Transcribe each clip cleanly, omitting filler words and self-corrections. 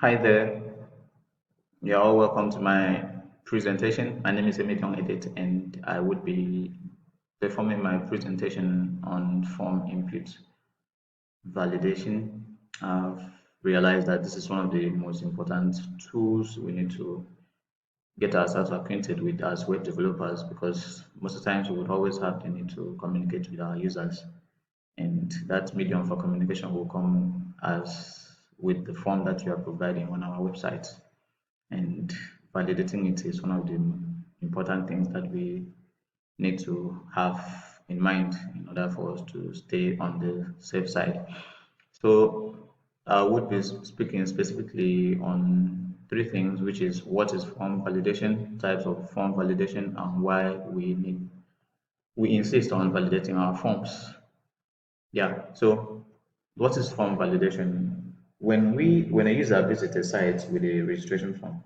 Hi there. You're all welcome to my presentation. My name is Emilton Edit, and I would be performing my presentation on form input validation. I've realized that this is one of the most important tools we need to get ourselves acquainted with as web developers because most of the times we would always have the need to communicate with our users, and that medium for communication will come as with the form that you are providing on our website, and validating it is one of the important things that we need to have in mind in order for us to stay on the safe side. So I would be speaking specifically on three things, which is what is form validation, types of form validation, and why we insist on validating our forms. Yeah. So what is form validation? When a user visits a site with a registration form,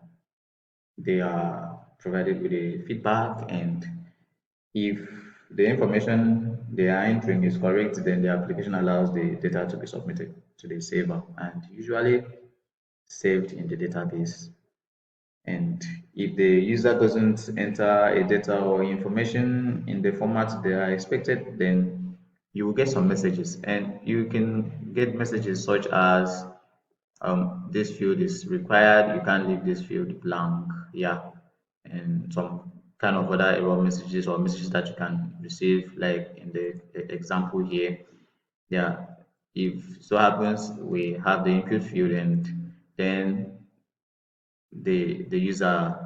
they are provided with a feedback, and if the information they are entering is correct, then the application allows the data to be submitted to the server and usually saved in the database. And if the user doesn't enter a data or information in the format they are expected, then you will get some messages, and you can get messages such as this field is required, you can't leave this field blank, yeah, and some kind of other error messages or messages that you can receive, like in the example here. Yeah, if so happens we have the input field, and then the user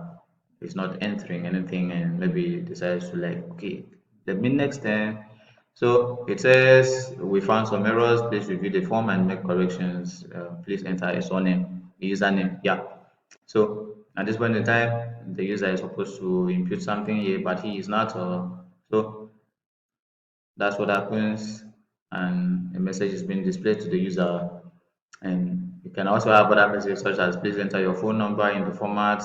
is not entering anything and maybe decides to, like, okay, let me next time. So it says we found some errors, please review the form and make corrections, please enter a surname, a username, yeah. So at this point in time the user is supposed to input something here, but he is not, so that's what happens, and a message is being displayed to the user. And you can also have other messages such as please enter your phone number in the format,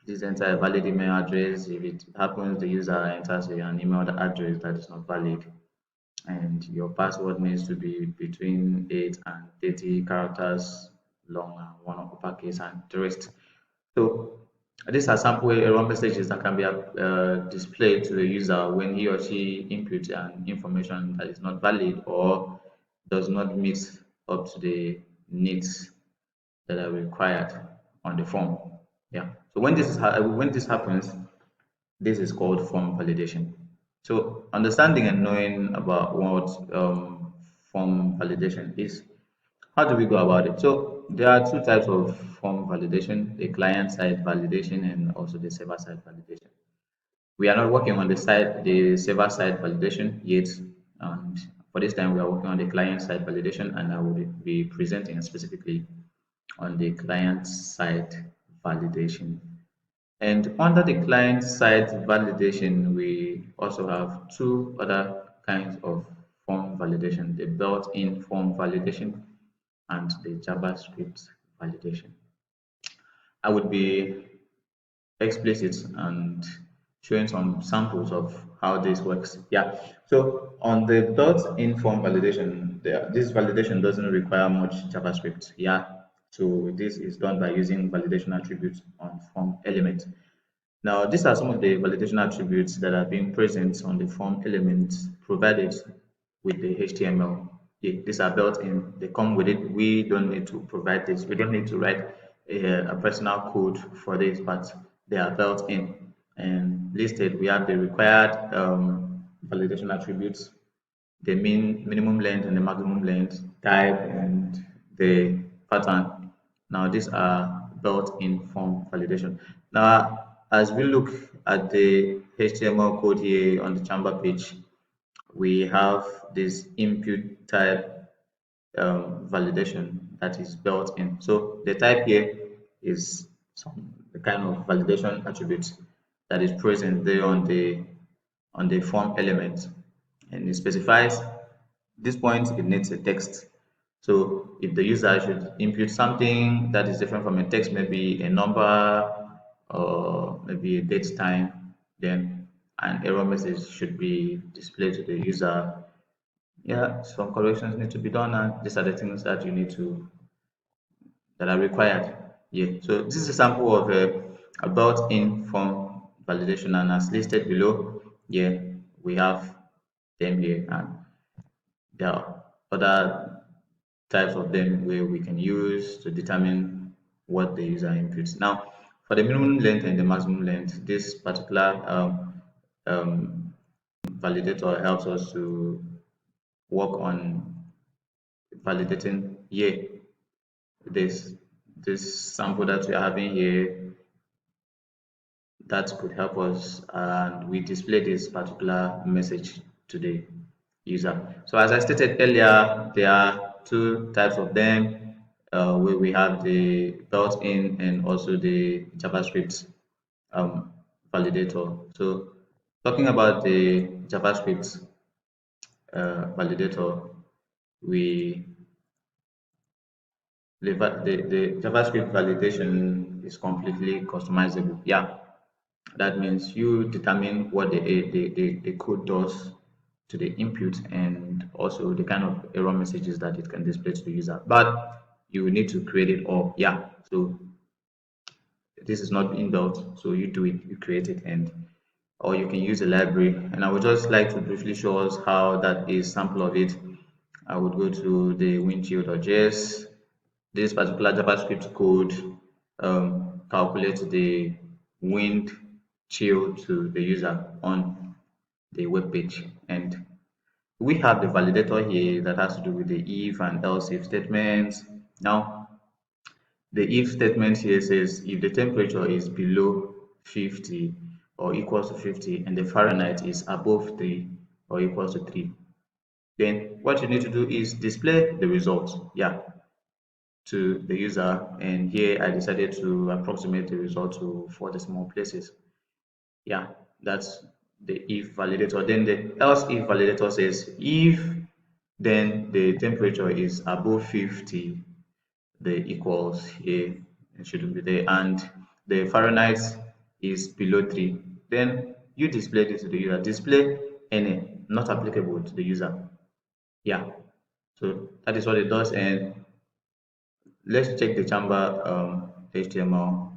please enter a valid email address. If it happens the user enters an email address that is not valid, and your password needs to be between 8 and 30 characters long and one uppercase and the rest. So these are sample error messages that can be displayed to the user when he or she inputs an information that is not valid or does not meet up to the needs that are required on the form. Yeah. So when this happens, this is called form validation. So understanding and knowing about what form validation is, how do we go about it? So there are two types of form validation: the client-side validation and also the server-side validation. We are not working on the server-side validation yet, and for this time we are working on the client-side validation, and I will be presenting specifically on the client-side validation. And under the client-side validation, we also have two other kinds of form validation: the built-in form validation and the JavaScript validation. I would be explicit and showing some samples of how this works. Yeah. So on the built-in form validation, this validation doesn't require much JavaScript. Yeah. So this is done by using validation attributes on form elements. Now, these are some of the validation attributes that are being present on the form elements provided with the HTML. Yeah, these are built in, they come with it. We don't need to provide this. We don't need to write a personal code for this, but they are built in. And listed, we have the required validation attributes, the minimum length and the maximum length, type, and the pattern. Now these are built-in form validation. Now, as we look at the HTML code here on the Chamber page, we have this input type validation that is built in. So the type here is the kind of validation attributes that is present there on the form element, and it specifies this point it needs a text. So if the user should input something that is different from a text, maybe a number or maybe a date time, then an error message should be displayed to the user. Yeah, some corrections need to be done, and these are the things that that are required here. So this is a sample of a built-in form validation, and as listed below, here we have them here, and there are other types of them where we can use to determine what the user inputs. Now, for the minimum length and the maximum length, this particular um, validator helps us to work on validating here this sample that we are having here that could help us, and we display this particular message to the user. So as I stated earlier, there are two types of them, where we have the built-in and also the JavaScript um, validator. So talking about the JavaScript validator, we the JavaScript validation is completely customizable. Yeah, that means you determine what the code does to the input and also the kind of error messages that it can display to the user. But you need to create it all. Yeah, so this is not inbuilt, so you do it, you create it, and or you can use a library. And I would just like to briefly show us how that is sample of it. I would go to the windshield.js. This particular JavaScript code calculates the wind chill to the user on the web page. And we have the validator here that has to do with the if and else if statements. Now, the if statement here says if the temperature is below 50 or equals to 50 and the Fahrenheit is above 3 or equals to 3, then what you need to do is display the results. Yeah, to the user, and here I decided to approximate the result to 4 decimal places. Yeah, that's the if validator. Then the else if validator says if then the temperature is above 50, the equals here, it shouldn't be there, and the Fahrenheit is below 3, then you display this to the user. Display any, not applicable to the user. Yeah, so that is what it does. And let's check the chamber HTML.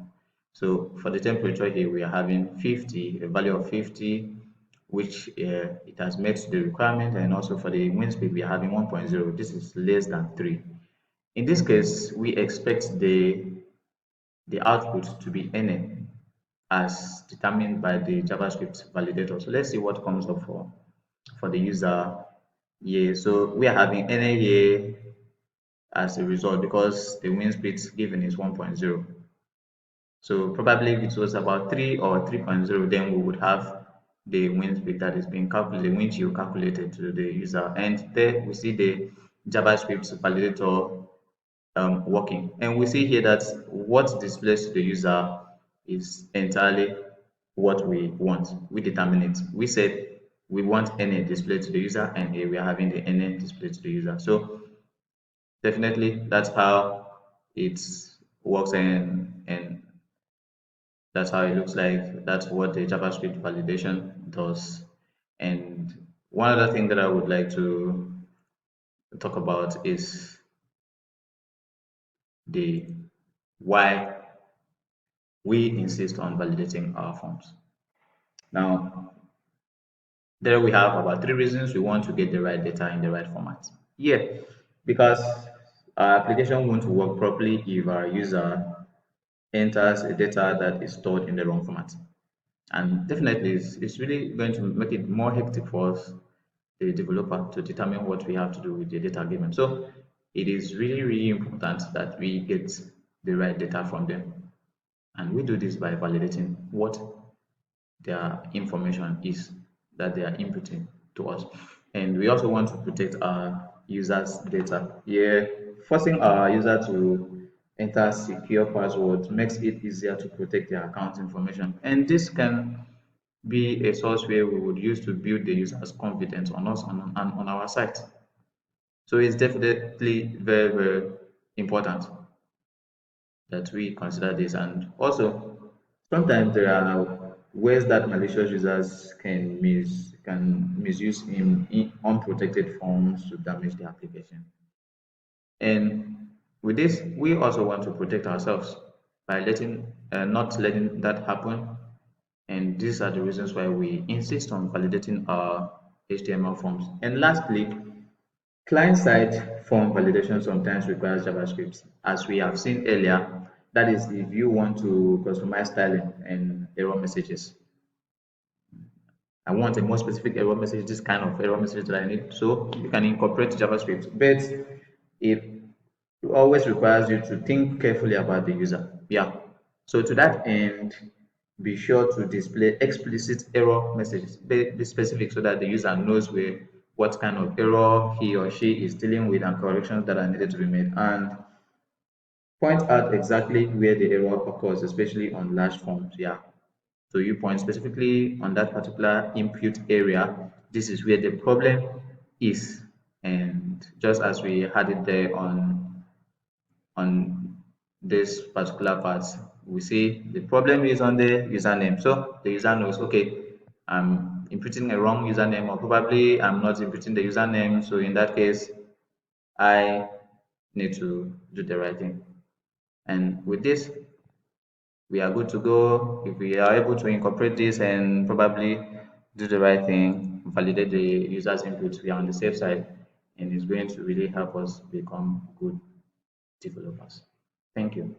So for the temperature here, we are having 50, a value of 50, which it has met the requirement. And also for the wind speed, we are having 1.0. This is less than 3. In this case, we expect the output to be NA as determined by the JavaScript validator. So let's see what comes up for the user here. So we are having NA here as a result because the wind speed given is 1.0. So probably if it was about 3 or 3.0, then we would have the wind speed that is being calculated, the wind chill calculated to the user. And there we see the JavaScript validator working. And we see here that what displays to the user is entirely what we want. We determine it. We said we want NA displayed to the user, and here we are having the NA displayed to the user. So definitely that's how it works, and that's how it looks like. That's what the JavaScript validation does. And one other thing that I would like to talk about is the why we insist on validating our forms. Now, there we have about 3 reasons we want to get the right data in the right format. Yeah, because our application won't work properly if our user enters a data that is stored in the wrong format. And definitely, it's really going to make it more hectic for us, the developer, to determine what we have to do with the data given. So it is really, really important that we get the right data from them. And we do this by validating what their information is that they are inputting to us. And we also want to protect our users' data. Yeah, forcing our user to enter secure passwords makes it easier to protect their account information. And this can be a source where we would use to build the user's confidence on us and on our site. So it's definitely very, very important that we consider this. And also, sometimes there are ways that malicious users can misuse in unprotected forms to damage the application. And With this, we also want to protect ourselves by not letting that happen. And these are the reasons why we insist on validating our HTML forms. And lastly, client-side form validation sometimes requires JavaScript. As we have seen earlier, that is if you want to customize styling and error messages. I want a more specific error message, this kind of error message that I need. So you can incorporate JavaScript, but it always requires you to think carefully about the user. Yeah. So to that end, be sure to display explicit error messages. Be specific so that the user knows what kind of error he or she is dealing with and corrections that are needed to be made. And point out exactly where the error occurs, especially on large forms. Yeah. So you point specifically on that particular input area. This is where the problem is. And just as we had it there on this particular part, we see the problem is on the username. So the user knows, okay, I'm inputting a wrong username, or probably I'm not inputting the username. So in that case, I need to do the right thing. And with this, we are good to go. If we are able to incorporate this and probably do the right thing, validate the user's input, we are on the safe side, and it's going to really help us become good developers. Thank you.